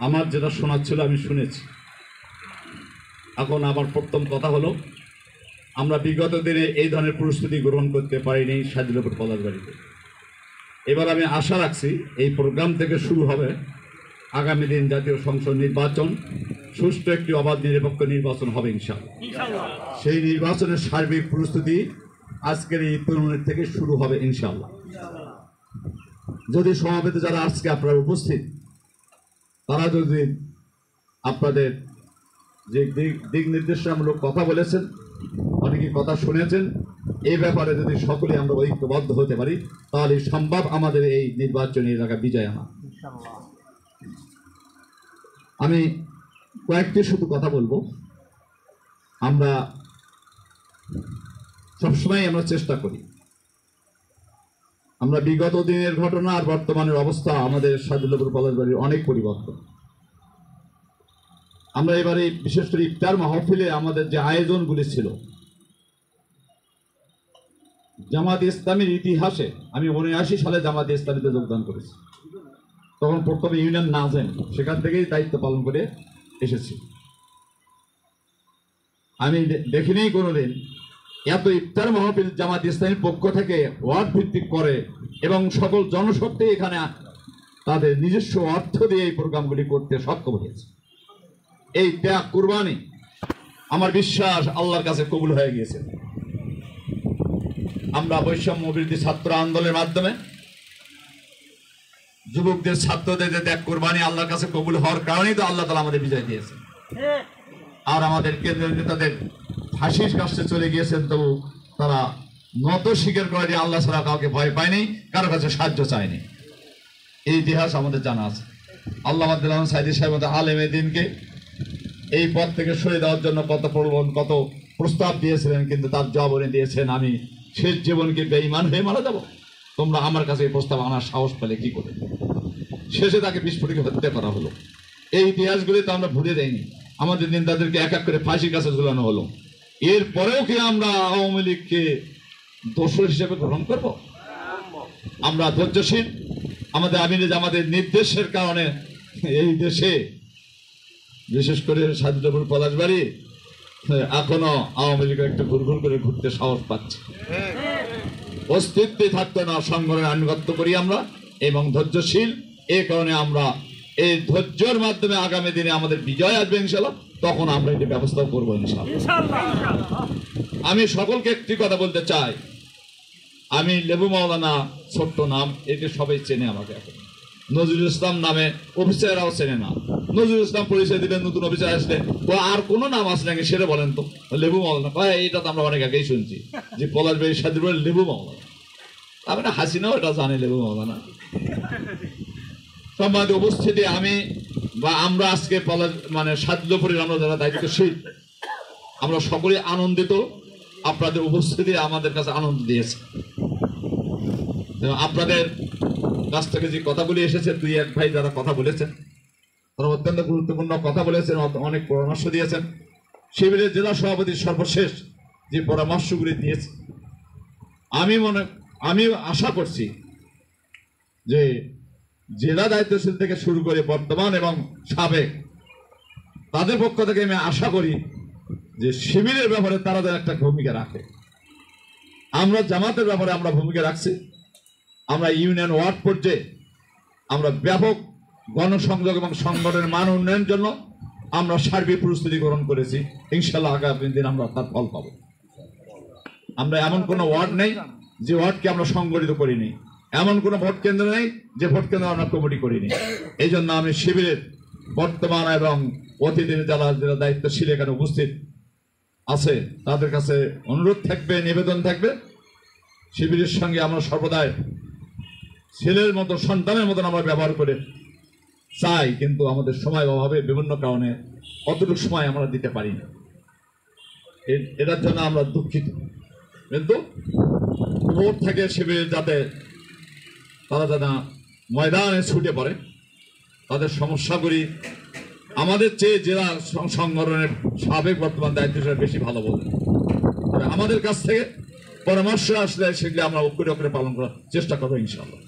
আমার যেটা শোনার ছিল আমি শুনেছি। এখন আমার প্রথম কথা হলো, আমরা বিগত দিনে এই ধরনের প্রস্তুতি গ্রহণ করতে পারিনি সাজিলপুর পলাশবাড়িতে। এবার আমি আশা রাখছি এই প্রোগ্রাম থেকে শুরু হবে আগামী দিন জাতীয় সংসদ নির্বাচন, সুষ্ঠু একটি অবাধ নিরপেক্ষ নির্বাচন হবে ইনশাআল্লাহ। সেই নির্বাচনের সার্বিক প্রস্তুতি আজকের এই তরুণের থেকে শুরু হবে ইনশাআল্লাহ। যদি সমাবেত যারা আজকে আপনারা উপস্থিত, তারা যদি আপনাদের যে দিক নির্দেশনামূলক কথা বলেছেন, অনেকে কথা শুনেছেন, এই ব্যাপারে যদি সকলে আমরা ঐক্যবদ্ধ হতে পারি, তাহলে সম্ভব আমাদের এই নির্বাচনী এলাকা বিজয় আনা। আমি কয়েকটি শুধু কথা বলবো। আমরা সবসময় আমরা চেষ্টা করি, আমরা বিগত দিনের ঘটনা আর বর্তমানের অবস্থা, আমাদের সাজিলপুর পলাশবাড়ির অনেক পরিবর্তন। আমরা এবারে বিশেষ করে ইফতার মাহফিলে আমাদের যে আয়োজনগুলি ছিল, জামাত ইসলামীর ইতিহাসে আমি 79 সালে জামাত ইসলামীতে যোগদান করেছি। তখন প্রথমে ইউনিয়ন নাজেম, সেখান থেকেই দায়িত্ব পালন করে এসেছি। আমি দেখিনি কোনোদিন এত ইফতার মাহফিল জামাত ইসলামীর পক্ষ থেকে ওয়ার্ড ভিত্তিক করে এবং সকল জনশক্তি এখানে তাদের নিজস্ব অর্থ দিয়ে এই প্রোগ্রামগুলি করতে সক্ষম হয়েছে। এই ত্যাগ কুরবানি আমার বিশ্বাস আল্লাহর কাছে কবুল হয়ে গিয়েছে। আমরা বৈষম্য বিরোধী ছাত্র আন্দোলনের মাধ্যমে যুবকদের, ছাত্রদের যে ত্যাগ কুরবানি আল্লাহর কাছে কবুল হওয়ার কারণেই তো আল্লাহ তাআলা আমাদের বিজয় দিয়েছে। আর আমাদের কেন্দ্রীয় নেতাদের ফাঁসির কাছে চলে গিয়েছেন, তবু তারা নত স্বীকার করে যে আল্লাহ ছাড়া কাউকে ভয় পায়নি, কারো কাছে সাহায্য চায়নি। এই ইতিহাস আমাদের জানা আছে। আল্লাহ সাইদি সাহেব আলেম দিনকে এই পদ থেকে সরে দেওয়ার জন্য কত প্রলোভন, কত প্রস্তাব দিয়েছিলেন, কিন্তু তার জবাব উনি দিয়েছেন, আমি শেষ জীবনকে বেঈমান হয়ে মারা যাব, তোমরা আমার কাছে এই প্রস্তাব আনার সাহস পেলে কি করে। শেষে তাকে বিস্ফোরণে হত্যা করা হলো। এই ইতিহাসগুলি তো আমরা ভুলে যাইনি। আমাদের দিন তাদেরকে এক এক করে ফাঁসির কাছে ঝুলানো হলো। এরপরেও কি আমরা আওয়ামী লীগকে দোষর হিসেবে গ্রহণ করব? আমরা ধৈর্যশীল। আমাদের আমাদের নির্দেশের কারণে এই দেশে, বিশেষ করে সাজিলপুর পলাশবাড়ি এখনো আওয়ামী লীগ একটু ঘুরঘুর করে ঘুরতে সাহস পাচ্ছে। অস্তিত্বে থাকতো না, সংগঠনের আনুগত্য করি আমরা এবং ধৈর্যশীল। এই কারণে আমরা এই ধৈর্যের মাধ্যমে আগামী দিনে আমাদের বিজয় আসবে ইনশাআল্লাহ, তখন আমরা এটি ব্যবস্থা করবো ইনশাআল্লাহ। আমি সকলকে একটি কথা বলতে চাই, আমি লেবু মাওলানা, ছোট্ট নাম, এটি সবাই চেনে আমাকে। এখন নজরুল ইসলাম নামে অফিসাররাও চেনে না। নজরুল ইসলাম পরিচয় দিলেন, নতুন অফিসার আসলে আর কোনো নাম আছে নাকি সেটা বলেন তো। লেবু মাওলানা, এটা তো আমরা অনেক আগেই শুনছি যে পলাশবাড়ি সাজিলপুর লেবু মাওলানা। আপনার হাসিনাও এটা জানে লেবু মাওলানা। সম্মানিত উপস্থিতি, আমি বা আমরা আজকে সাজিলপুরের আমরা যারা দায়িত্বশীল, আমরা সকলে আনন্দিত। আপনাদের উপস্থিতি আমাদের কাছে আনন্দ দিয়েছে। আপনাদের কাছ থেকে যে কথাগুলি এসেছে, দুই এক ভাই যারা কথা বলেছেন, তারা অত্যন্ত গুরুত্বপূর্ণ কথা বলেছেন, অনেক পরামর্শ দিয়েছেন। শিবিরের জেলা সভাপতি সর্বশেষ যে পরামর্শগুলি দিয়েছে, আমি আশা করছি যে জেলা দায়িত্বশীল থেকে শুরু করে বর্তমান এবং সাবেক, তাদের পক্ষ থেকে আমি আশা করি যে শিবিরের ব্যাপারে তারা যেন একটা ভূমিকা রাখে। আমরা জামাতের ব্যাপারে আমরা ভূমিকা রাখছি। আমরা ইউনিয়ন ওয়ার্ড পর্যায়ে আমরা ব্যাপক গণসংযোগ এবং সংগঠনের মান উন্নয়নের জন্য আমরা সার্বিক প্রস্তুতি গ্রহণ করেছি। ইনশাআল্লাহ আগামী দিন আমরা তার ফল পাব। আমরা এমন কোনো ওয়ার্ড নেই যে ওয়ার্ডকে আমরা সংগঠিত করিনি, এমন কোনো ভোট কেন্দ্র নেই যে ভোট কেন্দ্র আমরা কমিটি করিনি। এই জন্য আমি শিবিরের বর্তমান এবং অতীতের যারা দায়িত্বশীল এখানে উপস্থিত আছে, তাদের কাছে অনুরোধ থাকবে, নিবেদন থাকবে, শিবিরের সঙ্গে আমরা সর্বদাই ছেলের মতো, সন্তানের মতন আমরা ব্যবহার করে চাই, কিন্তু আমাদের সময় অভাবে বিভিন্ন কারণে অতটুকু সময় আমরা দিতে পারি না। এটার জন্য আমরা দুঃখিত। কিন্তু ভোট থেকে শিবিরের যাতে তারা যারা ময়দানে ছুটে পড়ে, তাদের সমস্যাগুলি আমাদের চেয়ে জেলা সংগঠনের সাবেক বর্তমান দায়িত্ব বেশি ভালো বলে। আমাদের কাছ থেকে পরামর্শ আসলে সেগুলি আমরা অক্ষরে অক্ষরে পালন করার চেষ্টা করবো ইনশাআল্লাহ।